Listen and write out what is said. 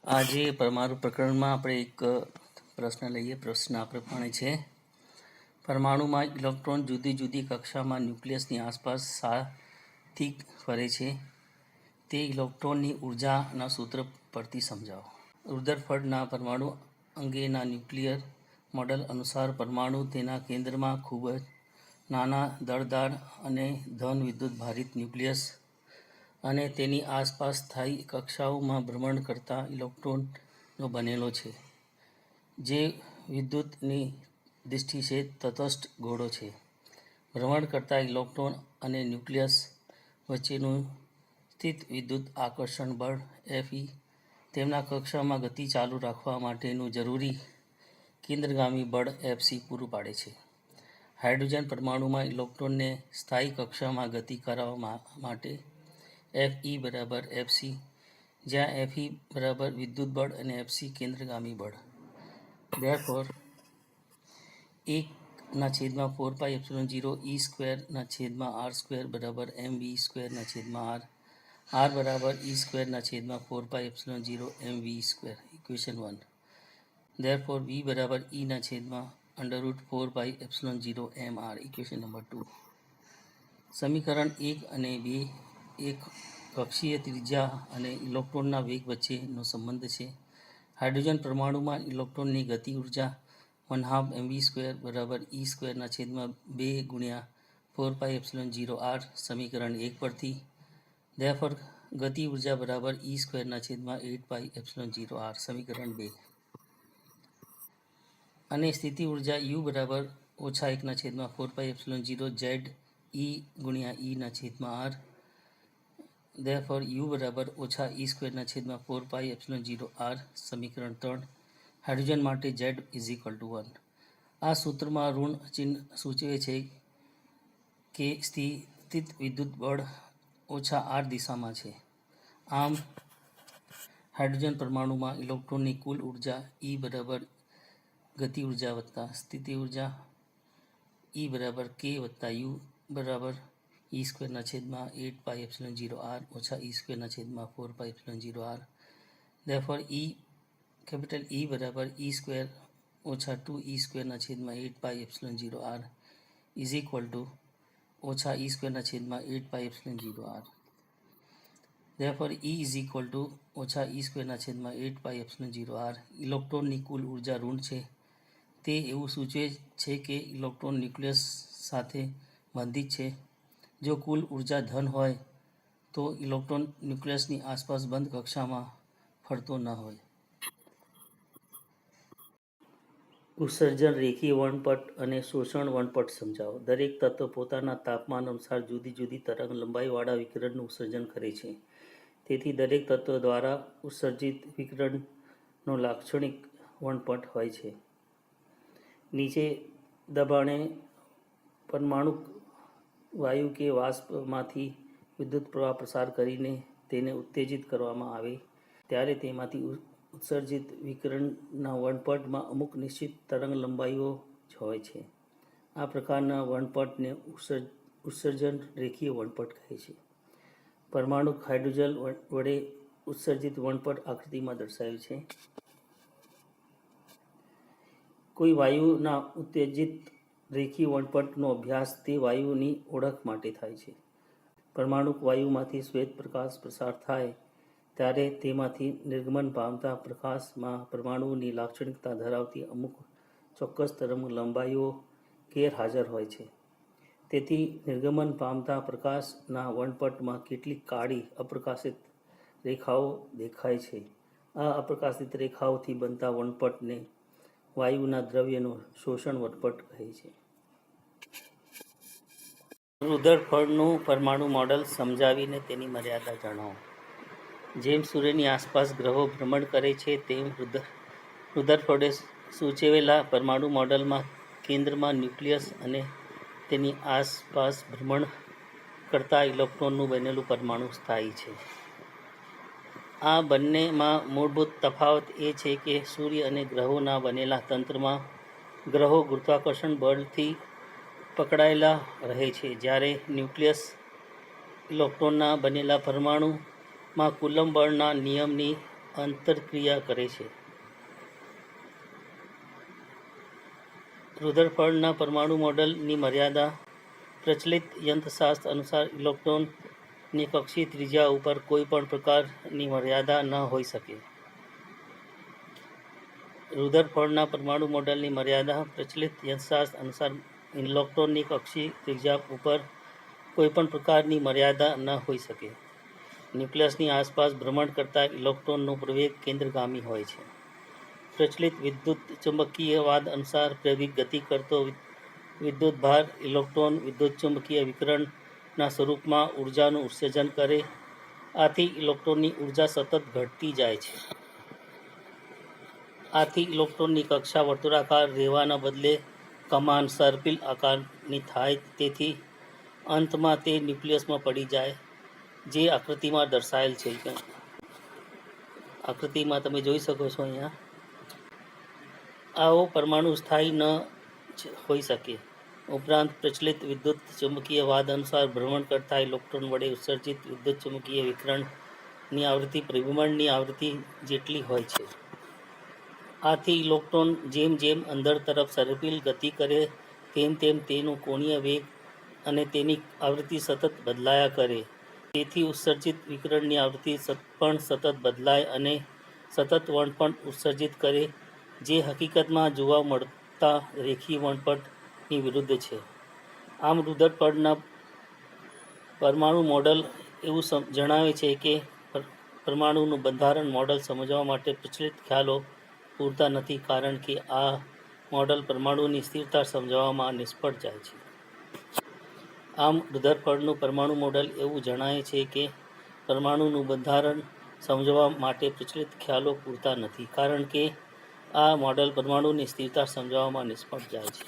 આજે પરમાણુ પ્રકરણમાં આપણે એક પ્રશ્ન લઈએ. પ્રશ્ન આ પ્રમાણે છે: પરમાણુમાં ઇલેક્ટ્રોન જુદી જુદી કક્ષામાં ન્યુક્લિયસની આસપાસ શાથી ફરે છે તે ઇલેક્ટ્રોનની ઉર્જાના સૂત્ર પરથી સમજાવો. રુધરફર્ડના પરમાણુ અંગેના ન્યુક્લિયર મોડેલ અનુસાર પરમાણુ તેના કેન્દ્રમાં ખૂબ જ નાના, દળદાર અને ધન વિદ્યુતભારિત ન્યુક્લિયસ અને તેની આસપાસ સ્થાયી કક્ષાઓમાં ભ્રમણ કરતા ઇલેક્ટ્રોનનો બનેલો છે, જે વિદ્યુતની દૃષ્ટિએ તટસ્થ ગોળો છે. ભ્રમણ કરતા ઇલેક્ટ્રોન અને ન્યુક્લિયસ વચ્ચેનું સ્થિત વિદ્યુત આકર્ષણ બળ Fe તેમના કક્ષામાં ગતિ ચાલુ રાખવા માટેનું જરૂરી કેન્દ્રગામી બળ Fc પૂરું પાડે છે. હાઇડ્રોજન પરમાણુમાં ઇલેક્ટ્રોનને સ્થાયી કક્ષામાં ગતિ કરાવવા માટે Fe=Fc, જ્યાં Fe વિદ્યુતબળ અને Fc કેન્દ્રગામી બળ. Therefore, 1/4πε0e²r² mv²r e²4πε0mv². Equation 1. Therefore, V=E/√4πε0mr. Equation number 2. સમીકરણ 1 અને 2 એક કક્ષીય ત્રિજ્યા અને ઇલેક્ટ્રોનના વેગ વચ્ચેનો સંબંધ છે. હાઇડ્રોજન પરમાણુમાં ઇલેક્ટ્રોનની ગતિ ઉર્જા 1/2 mv² e²2 4πε0r સમીકરણ 1 પરથી. Therefore, ગતિ ઉર્જા E²8πε0r સમીકરણ 2. અને સ્થિતિ ઉર્જા U=-1/4πε0 ZE×E/r. Therefore, U=-E²4πε0r સમીકરણ 3. હાઇડ્રોજન માટે Z=1. આ સૂત્રમાં ઋણ ચિહ્ન સૂચવે છે કે સ્થિત વિદ્યુત બળ -r દિશામાં છે. આમ, હાઇડ્રોજન પરમાણુમાં ઇલેક્ટ્રોનની કુલ ઉર્જા E ગતિ ઉર્જા વત્તા સ્થિતિ ઉર્જા E=k+U E²8πε0r E²4πε0r. Therefore, E=E²-2E²8πε0r E²8πε0r. Therefore, E=-E²8πε0r. ઇલેક્ટ્રોનની કુલ ઉર્જા ઋણ છે. તે એવું સૂચવે છે કે ઇલેક્ટ્રોન ન્યુક્લિયસ સાથે બંધિત છે. જો કુલ ઉર્જા ધન હોય તો ઇલેક્ટ્રોન ન્યુક્લિયસની આસપાસ બંધ કક્ષામાં ફરતો ન હોય. ઉત્સર્જન રેખીય વર્ણપટ અને શોષણ વર્ણપટ સમજાવો. દરેક તત્વ પોતાના તાપમાન અનુસાર જુદી જુદી તરંગ લંબાઈવાળા વિકિરણનું ઉત્સર્જન કરે છે. તેથી દરેક તત્વ દ્વારા ઉત્સર્જિત વિકિરણનો લાક્ષણિક વર્ણપટ હોય છે. નીચે દબાણે પરમાણુ વાયુ કે વાષ્પમાંથી વિદ્યુત પ્રવાહ પસાર કરીને તેને ઉત્તેજિત કરવામાં આવે ત્યારે તેમાંથી ઉત્સર્જિત વિકિરણના વર્ણપટમાં અમુક નિશ્ચિત તરંગ લંબાઈઓ જ હોય છે. આ પ્રકારના વર્ણપટને ઉત્સર્જન રેખીય વર્ણપટ કહે છે. પરમાણુ હાઇડ્રોજન વડે ઉત્સર્જિત વર્ણપટ આકૃતિમાં દર્શાવેલ છે. કોઈ વાયુના ઉત્તેજિત રેખીય વર્ણપટનો અભ્યાસ તે વાયુની ઓળખ માટે થાય છે. પરમાણુ વાયુમાંથી શ્વેત પ્રકાશ પસાર થાય ત્યારે તેમાંથી નિર્ગમન પામતા પ્રકાશમાં પરમાણુની લાક્ષણિકતા ધરાવતી અમુક ચોક્કસ તરંગ લંબાઈઓ ગેરહાજર હોય છે. તેથી નિર્ગમન પામતા પ્રકાશના વર્ણપટમાં કેટલીક કાળી અપ્રકાશિત રેખાઓ દેખાય છે. આ અપ્રકાશિત રેખાઓથી બનતા વર્ણપટને વાયુના દ્રવ્યનો શોષણ વર્ણપટ કહે છે. રુધરફર્ડનું પરમાણુ મોડેલ સમજાવીને તેની મર્યાદા જણાવો. જેમ સૂર્યની આસપાસ ગ્રહો ભ્રમણ કરે છે તેમ રુધરફોર્ડે સૂચવેલા પરમાણુ મોડેલમાં કેન્દ્રમાં ન્યુક્લિયસ અને તેની આસપાસ ભ્રમણ કરતા ઇલેક્ટ્રોનનું બનેલું પરમાણુ સ્થાયી છે. આ બંનેમાં મૂળભૂત તફાવત એ છે કે સૂર્ય અને ગ્રહોના બનેલા તંત્રમાં ગ્રહો ગુરુત્વાકર્ષણ બળથી પકડાયેલા રહે છે, જ્યારે ન્યુક્લિયસ ઇલેક્ટ્રોનના બનેલા પરમાણુમાં કુલમ્બ બળના નિયમની આંતરક્રિયા કરે છે. રુધરફોર્ડના પરમાણુ મોડેલની મર્યાદા. પ્રચલિત યંત્રશાસ્ત્ર અનુસાર ઇલેક્ટ્રોનની કક્ષીય ત્રિજ્યા ઉપર કોઈ પણ પ્રકારની મર્યાદા ન હોઈ શકે. રુધરફોર્ડના પરમાણુ મોડેલની મર્યાદા. પ્રચલિત યંત્રશાસ્ત્ર અનુસાર ઇલેક્ટ્રોનની કક્ષીય ત્રિજ્યા ઉપર કોઈપણ પ્રકારની મર્યાદા ન હોઈ શકે. ન્યુક્લિયસની આસપાસ ભ્રમણ કરતા ઇલેક્ટ્રોનનો પ્રવેગ કેન્દ્રગામી હોય છે. પ્રચલિત વિદ્યુત ચુંબકીયવાદ અનુસાર પ્રેરિત ગતિ કરતો વિદ્યુતભાર ઇલેક્ટ્રોન વિદ્યુતચુંબકીય વિકિરણના સ્વરૂપમાં ઉર્જાનું ઉત્સર્જન કરે. આથી ઇલેક્ટ્રોનની ઉર્જા સતત ઘટતી જાય છે. આથી ઇલેક્ટ્રોનની કક્ષા વર્તુળાકાર રહેવાના બદલે કમાન સર્પિલ આકારની થાય. તેથી અંતમાં તે ન્યુક્લિયસમાં પડી જાય, જે આકૃતિમાં દર્શાવેલ છે. આકૃતિમાં તમે જોઈ શકો છો અહીંયા. આવો પરમાણુ સ્થાયી ન હોઈ શકે. ઉપરાંત પ્રચલિત વિદ્યુત ચુંબકીયવાદ અનુસાર ભ્રમણ કરતા ઇલેક્ટ્રોન વડે ઉત્સર્જિત વિદ્યુતચુંબકીય વિકિરણની આવૃત્તિ પરિભ્રમણની આવૃત્તિ જેટલી હોય છે. આથી ઇલેક્ટ્રોન જેમ જેમ અંદર તરફ સર્પિલ ગતિ કરે તેમ તેમ તેનો કોણીય વેગ અને તેની આવૃત્તિ સતત બદલાયા કરે. તેથી ઉત્સર્જિત વિકિરણની આવૃત્તિ પણ સતત બદલાય અને સતત વણપટ ઉત્સર્જિત કરે, જે હકીકતમાં જોવા મળતા રેખીય વણપટની વિરુદ્ધ છે. આમ રુધરફોર્ડના પરમાણુ મોડેલ એવું જણાવે છે કે પરમાણુનું બંધારણ મોડેલ સમજવા માટે પ્રચલિત ખ્યાલો પૂરતા નથી, કારણ કે આ મોડેલ પરમાણુની સ્થિરતા સમજાવવામાં નિષ્ફળ જાય છે. આમ રુધરફોર્ડનું પરમાણુ મોડેલ એવું જણાવે છે કે પરમાણુનું બંધારણ સમજવા માટે પ્રચલિત ખ્યાલો પૂરતા નથી, કારણ કે આ મોડેલ પરમાણુની સ્થિરતા સમજાવવામાં નિષ્ફળ જાય છે.